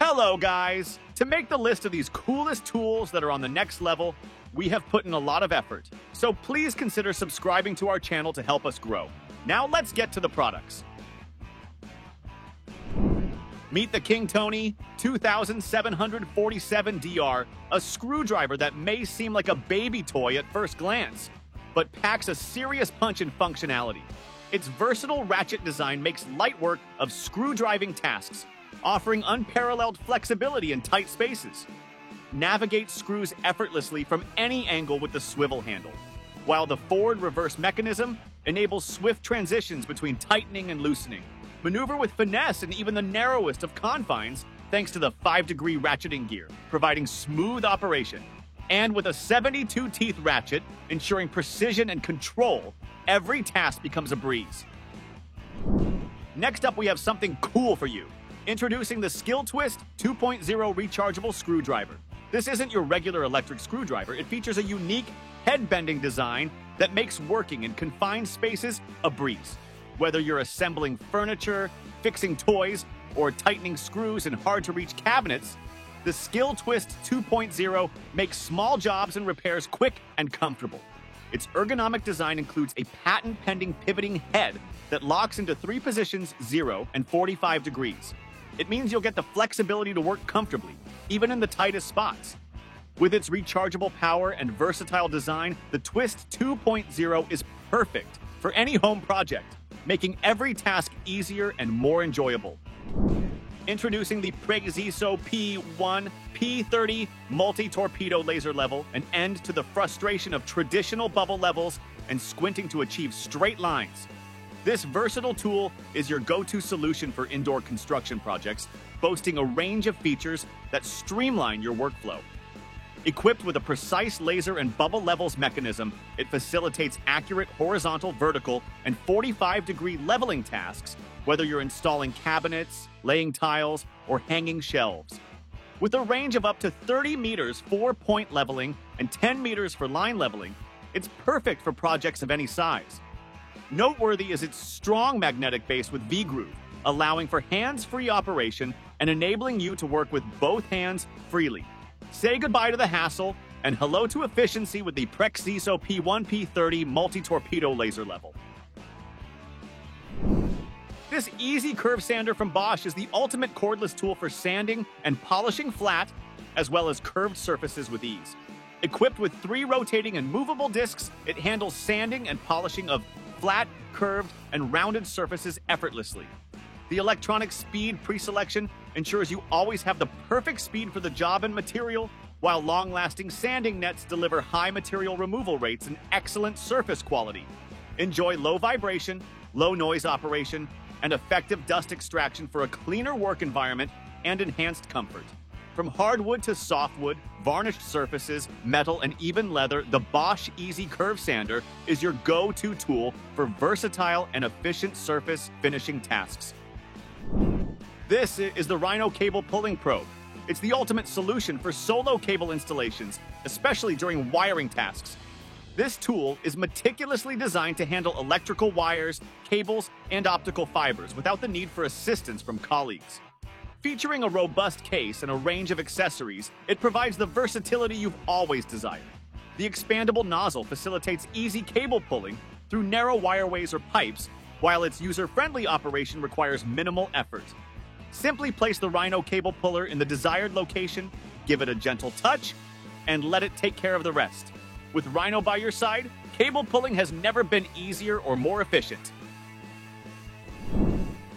Hello, guys! To make the list of these coolest tools that are on the next level, we have put in a lot of effort, so please consider subscribing to our channel to help us grow. Now let's get to the products. Meet the King Tony 2747DR, a screwdriver that may seem like a baby toy at first glance, but packs a serious punch and functionality. Its versatile ratchet design makes light work of screw-driving tasks, offering unparalleled flexibility in tight spaces. Navigate screws effortlessly from any angle with the swivel handle, while the forward-reverse mechanism enables swift transitions between tightening and loosening. Maneuver with finesse in even the narrowest of confines thanks to the 5-degree ratcheting gear, providing smooth operation. And with a 72-teeth ratchet, ensuring precision and control, every task becomes a breeze. Next up, we have something cool for you. Introducing the Skill Twist 2.0 rechargeable screwdriver. This isn't your regular electric screwdriver. It features a unique head-bending design that makes working in confined spaces a breeze. Whether you're assembling furniture, fixing toys, or tightening screws in hard-to-reach cabinets, the Skill Twist 2.0 makes small jobs and repairs quick and comfortable. Its ergonomic design includes a patent-pending pivoting head that locks into 3 positions, 0 and 45 degrees. It means you'll get the flexibility to work comfortably, even in the tightest spots. With its rechargeable power and versatile design, the Twist 2.0 is perfect for any home project, making every task easier and more enjoyable. Introducing the Prexiso P1 P30 multi-torpedo laser level, an end to the frustration of traditional bubble levels and squinting to achieve straight lines. This versatile tool is your go-to solution for indoor construction projects, boasting a range of features that streamline your workflow. Equipped with a precise laser and bubble levels mechanism, it facilitates accurate horizontal, vertical, and 45-degree leveling tasks, whether you're installing cabinets, laying tiles, or hanging shelves. With a range of up to 30 meters for point leveling and 10 meters for line leveling, it's perfect for projects of any size. Noteworthy is its strong magnetic base with V-groove, allowing for hands-free operation and enabling you to work with both hands freely. Say goodbye to the hassle and hello to efficiency with the Prexiso P1 P30 multi-torpedo laser level. This easy curve sander from Bosch is the ultimate cordless tool for sanding and polishing flat, as well as curved surfaces with ease. Equipped with 3 rotating and movable discs, it handles sanding and polishing of flat, curved, and rounded surfaces effortlessly. The electronic speed preselection ensures you always have the perfect speed for the job and material, while long-lasting sanding nets deliver high material removal rates and excellent surface quality. Enjoy low vibration, low noise operation, and effective dust extraction for a cleaner work environment and enhanced comfort. From hardwood to softwood, varnished surfaces, metal, and even leather, the Bosch Easy Curve Sander is your go-to tool for versatile and efficient surface finishing tasks. This is the Rhino Cable Pulling Probe. It's the ultimate solution for solo cable installations, especially during wiring tasks. This tool is meticulously designed to handle electrical wires, cables, and optical fibers without the need for assistance from colleagues. Featuring a robust case and a range of accessories, it provides the versatility you've always desired. The expandable nozzle facilitates easy cable pulling through narrow wireways or pipes, while its user-friendly operation requires minimal effort. Simply place the Rhino cable puller in the desired location, give it a gentle touch, and let it take care of the rest. With Rhino by your side, cable pulling has never been easier or more efficient.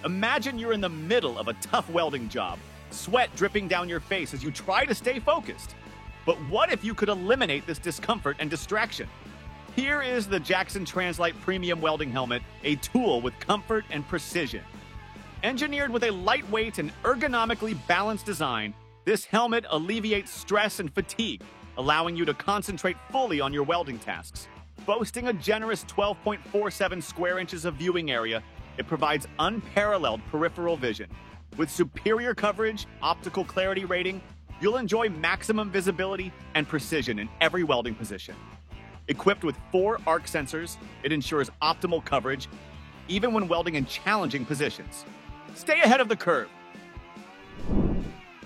Imagine you're in the middle of a tough welding job, sweat dripping down your face as you try to stay focused. But what if you could eliminate this discomfort and distraction? Here is the Jackson Translite Premium Welding Helmet, a tool with comfort and precision. Engineered with a lightweight and ergonomically balanced design, this helmet alleviates stress and fatigue, allowing you to concentrate fully on your welding tasks. Boasting a generous 12.47 square inches of viewing area, it provides unparalleled peripheral vision. With superior coverage, optical clarity rating, you'll enjoy maximum visibility and precision in every welding position. Equipped with 4 arc sensors, it ensures optimal coverage, even when welding in challenging positions. Stay ahead of the curve.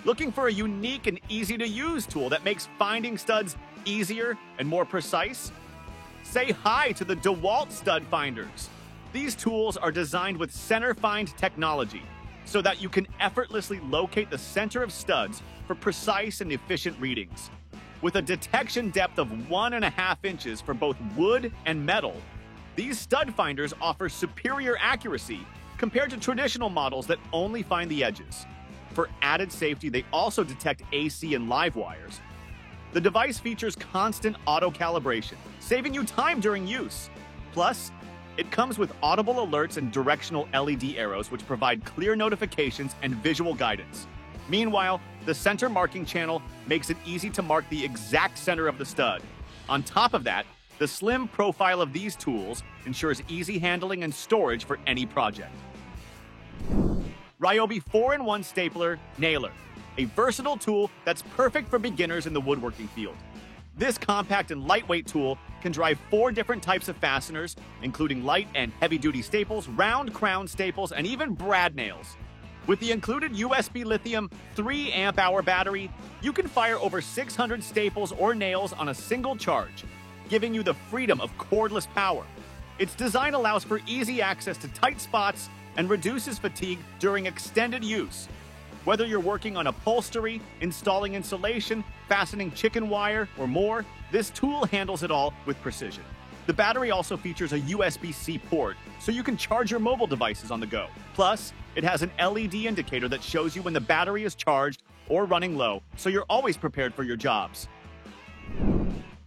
Looking for a unique and easy-to-use tool that makes finding studs easier and more precise? Say hi to the DeWalt Stud Finders. These tools are designed with center find technology so that you can effortlessly locate the center of studs for precise and efficient readings. With a detection depth of 1.5 inches for both wood and metal, these stud finders offer superior accuracy compared to traditional models that only find the edges. For added safety, they also detect AC and live wires. The device features constant auto-calibration, saving you time during use. Plus, it comes with audible alerts and directional LED arrows which provide clear notifications and visual guidance. Meanwhile, the center marking channel makes it easy to mark the exact center of the stud. On top of that, the slim profile of these tools ensures easy handling and storage for any project. Ryobi 4-in-1 Stapler Nailer, a versatile tool that's perfect for beginners in the woodworking field. This compact and lightweight tool can drive 4 different types of fasteners, including light and heavy-duty staples, round crown staples, and even brad nails. With the included USB lithium 3 amp-hour battery, you can fire over 600 staples or nails on a single charge, giving you the freedom of cordless power. Its design allows for easy access to tight spots and reduces fatigue during extended use. Whether you're working on upholstery, installing insulation, fastening chicken wire, or more, this tool handles it all with precision. The battery also features a USB-C port, so you can charge your mobile devices on the go. Plus, it has an LED indicator that shows you when the battery is charged or running low, so you're always prepared for your jobs.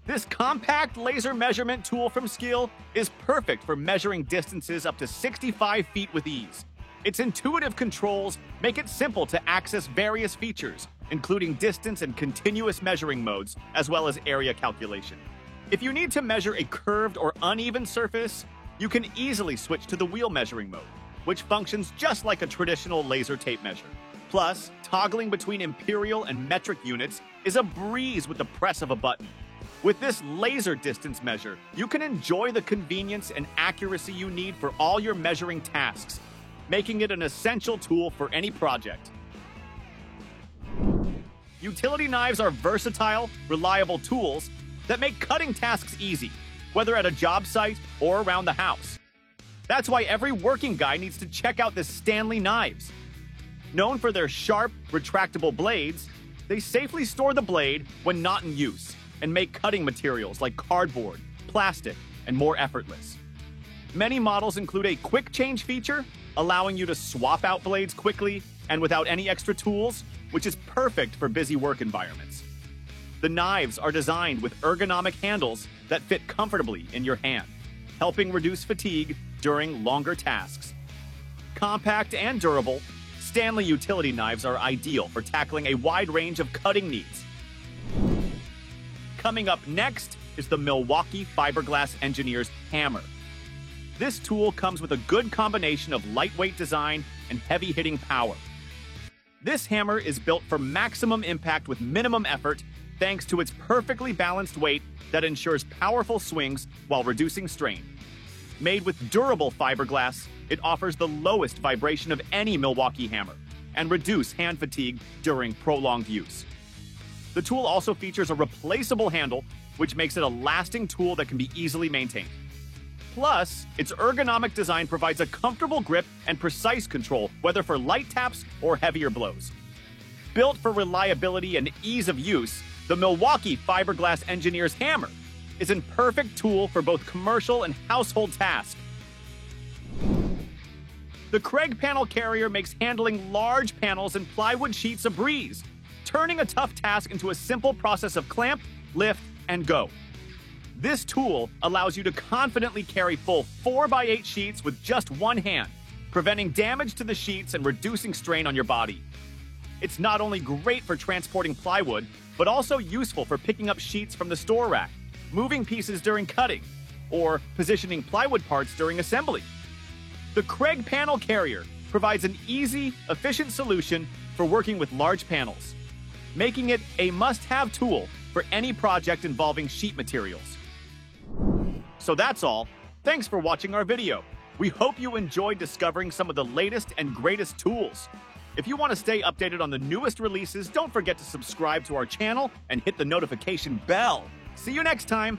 This compact laser measurement tool from Skil is perfect for measuring distances up to 65 feet with ease. Its intuitive controls make it simple to access various features, including distance and continuous measuring modes, as well as area calculation. If you need to measure a curved or uneven surface, you can easily switch to the wheel measuring mode, which functions just like a traditional laser tape measure. Plus, toggling between imperial and metric units is a breeze with the press of a button. With this laser distance measure, you can enjoy the convenience and accuracy you need for all your measuring tasks, making it an essential tool for any project. Utility knives are versatile, reliable tools that make cutting tasks easy, whether at a job site or around the house. That's why every working guy needs to check out the Stanley knives. Known for their sharp, retractable blades, they safely store the blade when not in use and make cutting materials like cardboard, plastic, and more effortless. Many models include a quick change feature, allowing you to swap out blades quickly and without any extra tools, which is perfect for busy work environments. The knives are designed with ergonomic handles that fit comfortably in your hand, helping reduce fatigue during longer tasks. Compact and durable, Stanley utility knives are ideal for tackling a wide range of cutting needs. Coming up next is the Milwaukee Fiberglass Engineer's Hammer. This tool comes with a good combination of lightweight design and heavy-hitting power. This hammer is built for maximum impact with minimum effort thanks to its perfectly balanced weight that ensures powerful swings while reducing strain. Made with durable fiberglass, it offers the lowest vibration of any Milwaukee hammer and reduce hand fatigue during prolonged use. The tool also features a replaceable handle, which makes it a lasting tool that can be easily maintained. Plus, its ergonomic design provides a comfortable grip and precise control, whether for light taps or heavier blows. Built for reliability and ease of use, the Milwaukee Fiberglass Engineer's Hammer is a perfect tool for both commercial and household tasks. The Craig panel carrier makes handling large panels and plywood sheets a breeze, turning a tough task into a simple process of clamp, lift, and go. This tool allows you to confidently carry full 4x8 sheets with just one hand, preventing damage to the sheets and reducing strain on your body. It's not only great for transporting plywood, but also useful for picking up sheets from the store rack, moving pieces during cutting, or positioning plywood parts during assembly. The Craig panel carrier provides an easy, efficient solution for working with large panels, making it a must-have tool for any project involving sheet materials. So that's all. Thanks for watching our video. We hope you enjoyed discovering some of the latest and greatest tools. If you want to stay updated on the newest releases, don't forget to subscribe to our channel and hit the notification bell. See you next time!